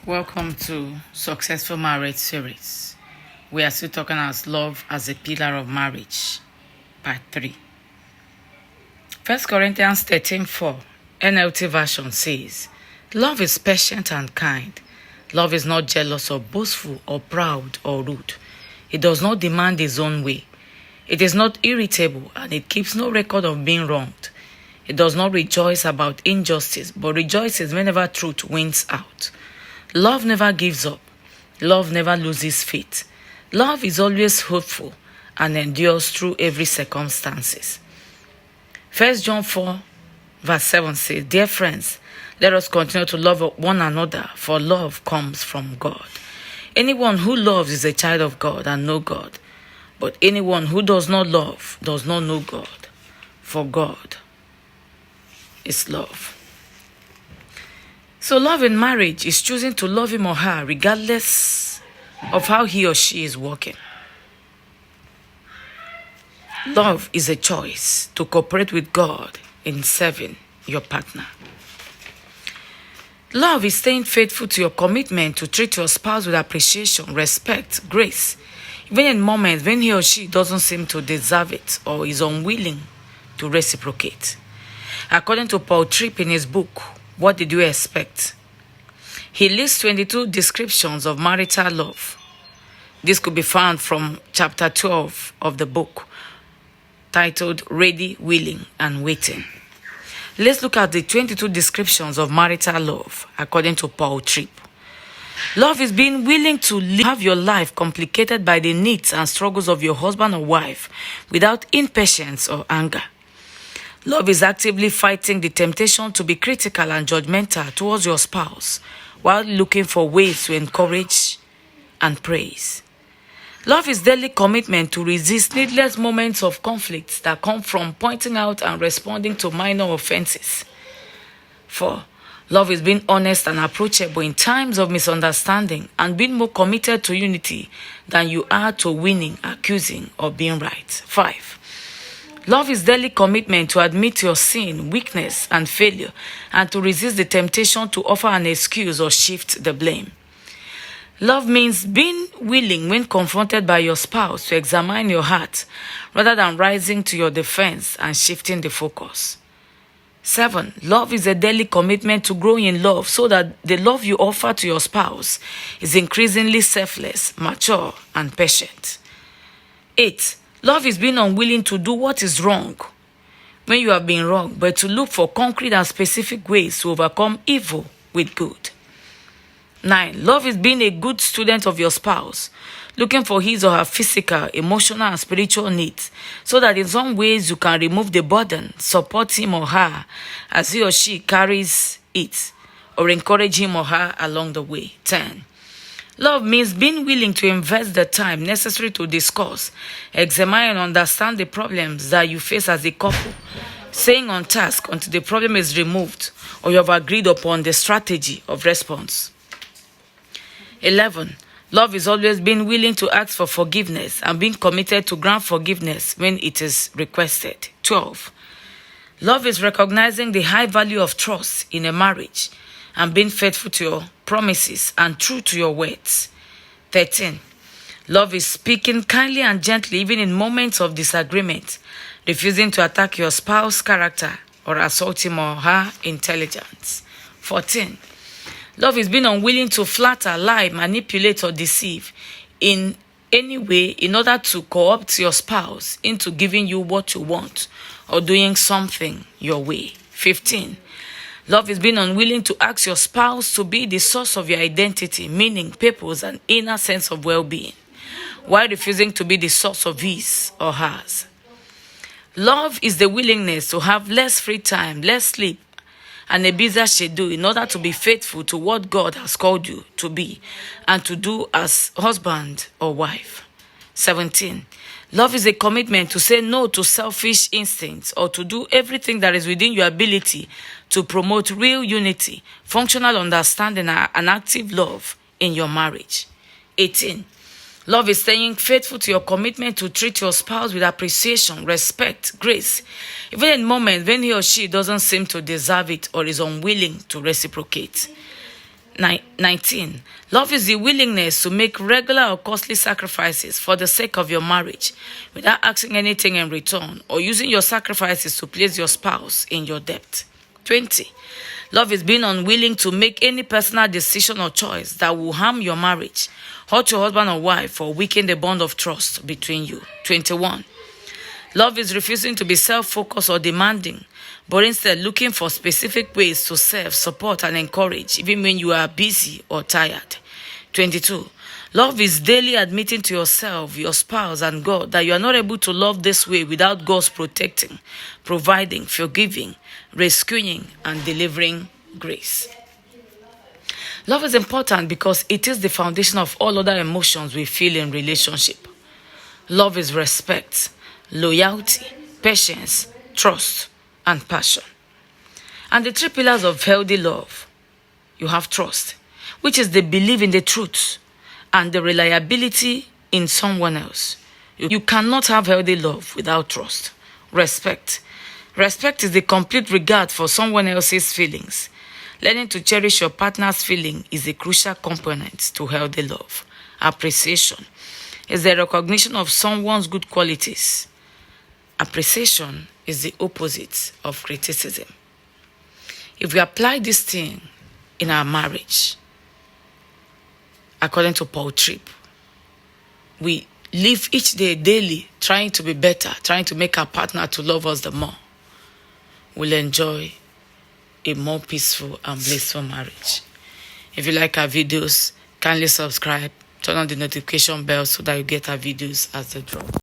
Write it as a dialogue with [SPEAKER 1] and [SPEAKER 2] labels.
[SPEAKER 1] Welcome to Successful Marriage Series. We are still talking about love as a pillar of marriage, part 3. 1 Corinthians 13:4, NLT version says, "Love is patient and kind. Love is not jealous or boastful or proud or rude. It does not demand its own way. It is not irritable and it keeps no record of being wronged. It does not rejoice about injustice, but rejoices whenever truth wins out. Love never gives up. Love never loses faith. Love is always hopeful and endures through every circumstances." 1 John 4 verse 7 says, "Dear friends, let us continue to love one another, for love comes from God. Anyone who loves is a child of God and knows God. But anyone who does not love does not know God, for God is love." So love in marriage is choosing to love him or her regardless of how he or she is working. Love is a choice to cooperate with God in serving your partner. Love is staying faithful to your commitment to treat your spouse with appreciation, respect, grace, even in moments when he or she doesn't seem to deserve it or is unwilling to reciprocate. According to Paul Tripp in his book, "What Did You Expect?" he lists 22 descriptions of marital love. This could be found from chapter 12 of the book, titled Ready, Willing, and Waiting. Let's look at the 22 descriptions of marital love, according to Paul Tripp. Love is being willing to have your life complicated by the needs and struggles of your husband or wife without impatience or anger. Love is actively fighting the temptation to be critical and judgmental towards your spouse while looking for ways to encourage and praise. Love is daily commitment to resist needless moments of conflict that come from pointing out and responding to minor offenses. 4. Love is being honest and approachable in times of misunderstanding and being more committed to unity than you are to winning, accusing, or being right. 5. Love is daily commitment to admit your sin, weakness, and failure, and to resist the temptation to offer an excuse or shift the blame. Love means being willing when confronted by your spouse to examine your heart rather than rising to your defense and shifting the focus. 7. Love is a daily commitment to grow in love so that the love you offer to your spouse is increasingly selfless, mature, and patient. 8. Love is being unwilling to do what is wrong when you have been wrong, but to look for concrete and specific ways to overcome evil with good. 9. Love is being a good student of your spouse, looking for his or her physical, emotional, and spiritual needs, so that in some ways you can remove the burden, support him or her as he or she carries it, or encourage him or her along the way. 10. Love means being willing to invest the time necessary to discuss, examine, and understand the problems that you face as a couple, staying on task until the problem is removed or you have agreed upon the strategy of response. 11. Love is always being willing to ask for forgiveness and being committed to grant forgiveness when it is requested. 12. Love is recognizing the high value of trust in a marriage and being faithful to your promises and true to your words. 13. Love is speaking kindly and gently even in moments of disagreement, refusing to attack your spouse's character or assault him or her intelligence. 14. Love is being unwilling to flatter, lie, manipulate, or deceive in any way in order to co-opt your spouse into giving you what you want or doing something your way. 15. Love is being unwilling to ask your spouse to be the source of your identity, meaning, purpose, and inner sense of well-being, while refusing to be the source of his or hers. Love is the willingness to have less free time, less sleep, and a busy schedule in order to be faithful to what God has called you to be and to do as husband or wife. 17. Love is a commitment to say no to selfish instincts or to do everything that is within your ability to promote real unity, functional understanding, and active love in your marriage. 18. Love is staying faithful to your commitment to treat your spouse with appreciation, respect, grace, even in moments when he or she doesn't seem to deserve it or is unwilling to reciprocate. 19. Love is the willingness to make regular or costly sacrifices for the sake of your marriage without asking anything in return or using your sacrifices to place your spouse in your debt. 20. Love is being unwilling to make any personal decision or choice that will harm your marriage, hurt your husband or wife, or weaken the bond of trust between you. 21. Love is refusing to be self-focused or demanding, but instead looking for specific ways to serve, support, and encourage, even when you are busy or tired. 22. Love is daily admitting to yourself, your spouse, and God that you are not able to love this way without God's protecting, providing, forgiving, rescuing, and delivering grace. Love is important because it is the foundation of all other emotions we feel in relationship. Love is respect, loyalty, patience, trust, and passion. And the three pillars of healthy love. You have trust, which is the belief in the truth and the reliability in someone else. You cannot have healthy love without trust. Respect. Respect is the complete regard for someone else's feelings. Learning to cherish your partner's feeling is a crucial component to healthy love. Appreciation is the recognition of someone's good qualities. Appreciation is the opposite of criticism. If we apply this thing in our marriage, according to Paul Tripp, we live each day daily trying to be better, trying to make our partner to love us the more, we'll enjoy a more peaceful and blissful marriage. If you like our videos, kindly subscribe, turn on the notification bell so that you get our videos as they drop.